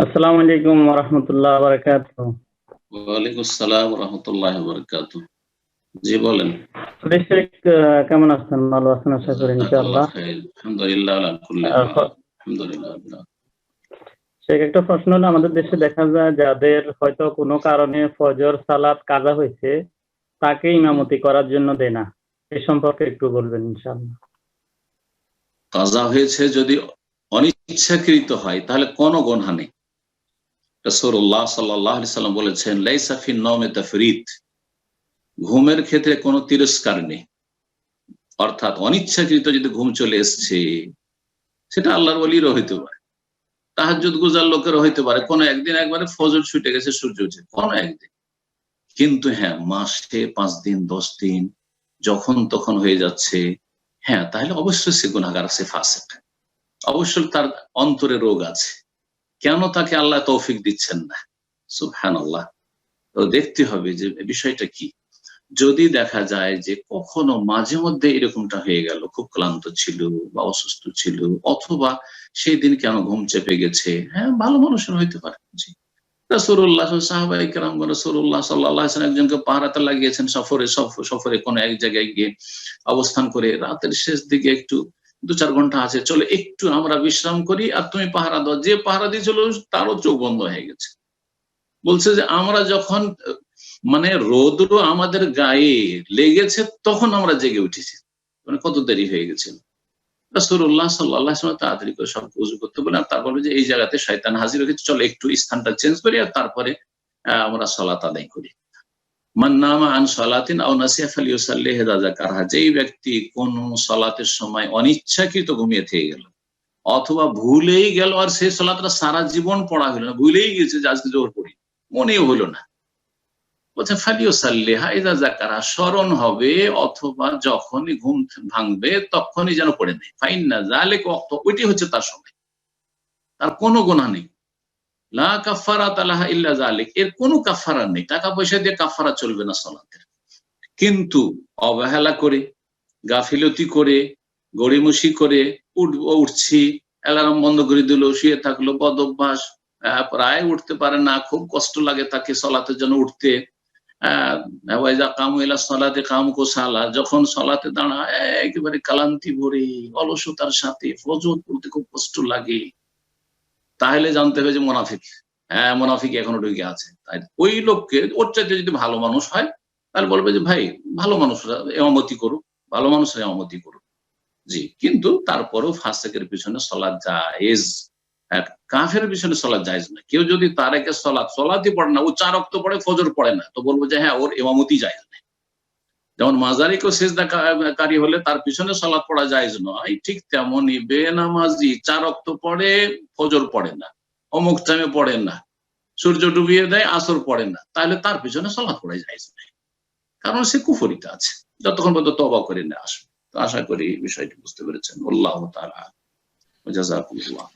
আসসালামু আলাইকুম ওয়া রাহমাতুল্লাহি ওয়া বারাকাতুহু। ওয়ালাইকুম আসসালাম ওয়া রাহমাতুল্লাহি ওয়া বারাকাতুহু। জি বলেন। শেখ কেমন আছেন? ভালো আছেন আশা করি জাযাকাল্লাহ ইনশাআল্লাহ। খাইর। আলহামদুলিল্লাহ আলা কুল্লি আ হ হাল। আলহামদুলিল্লাহ। শেখ একটা প্রশ্ন হলো আমাদের দেশে দেখা যায় যাদের হয়তো কোনো কারণে ফজর সালাত কাজা হইছে, তাকে ইমামতি করার জন্য দেয় না। এ সম্পর্কে একটু বলবেন ইনশাআল্লাহ। কাজা হয়েছে যদি অনিচ্ছাকৃত হয় তাহলে কোনো গুনাহ নেই। রাসূলুল্লাহ সাল্লাল্লাহু আলাইহি সাল্লাম বলেছেন লাইসা ফিন নাওমি তাফরিত। ঘুমের ক্ষেত্রে কোনো তিরস্কার নেই। অর্থাৎ অনিচ্ছাকৃত যদি ঘুম চলে এসছে সেটা আল্লাহর ওলিরও হইতে পারে। তাহাজ্জুদ গুজার লোকেরও হইতে পারে। কোনো একদিন একবারে ফজর ছুটে গেছে সূর্য উঠে। কোনো একদিন। কিন্তু হ্যাঁ, মাসে ৫ দিন ১০ দিন যখন তখন হয়ে যাচ্ছে, হ্যাঁ, তাহলে অবশ্যই সে গুনাহগার, সে ফাসিক। অবশ্যই তার অন্তরে রোগ আছে। কেন তাকে আল্লাহ তৌফিক দিচ্ছেন না? সুবহানাল্লাহ। তো দেখতে হবে যে বিষয়টা কি? যদি দেখা যায় যে কখনো মাঝে মধ্যে এরকমটা হয়ে গেল, খুব ক্লান্ত ছিল বা অসুস্থ ছিল অথবা সেই দিন কেন ঘুম চেপে গেছে, হ্যাঁ, ভালো মানুষের হইতে পারে। জি। রাসূলুল্লাহ সাহাবায়ে কেরামগণ রাসূলুল্লাহ সাল্লাল্লাহু আলাইহি ওয়াসাল্লাম একজনকে পাহারাতে লাগিয়েছেন সফরে কোনো এক জায়গায় গিয়ে অবস্থান করে রাতের শেষ দিকে একটু ২-৪ ঘন্টা আছে, চলো একটু আমরা বিশ্রাম করি আর তুমি পাহারা দাও। যে পাহারা দিয়েছিল তারও চোখ বন্ধ হয়ে গেছে। বলছে যে আমরা যখন মানে রৌদ্র আমাদের গায়ে লেগেছে তখন আমরা জেগে উঠেছি। মানে কত দেরি হয়ে গেছিল। রাসূলুল্লাহ সাল্লাল্লাহু আলাইহি ওয়াসাল্লাম তাড়াতাড়ি করে সব ওযু করতে বললেন আর তারপর বললেন যে এই জায়গাতে শয়তান হাজির হয়েছে, চলো একটু স্থানটা চেঞ্জ করি আর তারপরে আমরা সালাত আদায় করি। মান নামা আন সালাতিন আও নাসিয়া ফালিউসাল্লিহা ইযা যাকারহা। যেই ব্যক্তি কোন সালাতের সময় অনিচ্ছাকৃত ঘুমিয়ে থেকে গেল অথবা ভুলেই গেল আর সেই সালাতটা সারা জীবন পড়া হলো না, ভুলেই গেছে যে আজকে জোহর পড়ি, মনেও হলো না। বলছে ফালিউসাল্লিহা ইযা যাকারহা, স্মরণ হবে অথবা যখনই ঘুম ভাঙবে তখনই যেন পড়ে নেয়। ফাইন্না যালিকা ওয়াক্ত, ওইটি হচ্ছে তার সময়। তার কোনো গুনাহ নেই। লা কাফারাতা লাহা ইল্লা যালিক, এর কোনো কাফারা নেই। টাকা পয়সা দিয়ে কাফারা চলবে না সালাতের। কিন্তু অবহেলা করে, গাফিলতি করে, গড়িমসি করে উঠছি, অ্যালার্ম বন্ধ করে দিল, শুয়ে থাকলো, বদ অভ্যাস, প্রায় উঠতে পারে না, খুব কষ্ট লাগে তাকে সালাতের জন্য উঠতে। ওয়াইজা কামু ইলা সালাতি কামু কুসালা, যখন সালাতে দাঁড়ায় একেবারে ক্লান্তি ভরে অলসতার সাথে ফজর পড়তে খুব কষ্ট লাগে, তাহলে জানতে হবে যে মুনাফিক। হ্যাঁ, মুনাফিক এখনো ঢুকে আছে। তাই ওই লোককে, ওর চাইতে যদি ভালো মানুষ হয় তাহলে বলবে যে ভাই ভালো মানুষরা ইমামতি করুক, ভালো মানুষরা ইমামতি করুক। জি, কিন্তু তারপরেও ফাসিকের পিছনে সলাৎ জায়েজ। কাফেরের পিছনে সলাৎ জায়েজ না। কেউ যদি তারেকে সলাতই পড়ে না, ও ৪ ওয়াক্ত পড়ে, ফজর পড়ে না, তো বলবো যে হ্যাঁ, ওর ইমামতি জায়েজ নাই। যেমন মাজারিকেও সিজদাকারী হলে তার পিছনে সলাৎ পড়া জায়েজ নয়, ঠিক তেমনই বেনামাজি ৪ ওয়াক্ত পড়ে, ফজর পড়ে না, অমুক টাইমে পড়ে না, সূর্য ডুবিয়ে দেয়, আসর পড়ে না, তাহলে তার পিছনে সলাৎ পড়া জায়েজ নাই। কারণ সে কুফরিতে আছে, যতক্ষণ পর্যন্ত তওবা করে না আসবে। তো আশা করি বিষয়টি বুঝতে পেরেছেন। আল্লাহু তাআলা জাযাকুমুল্লাহ।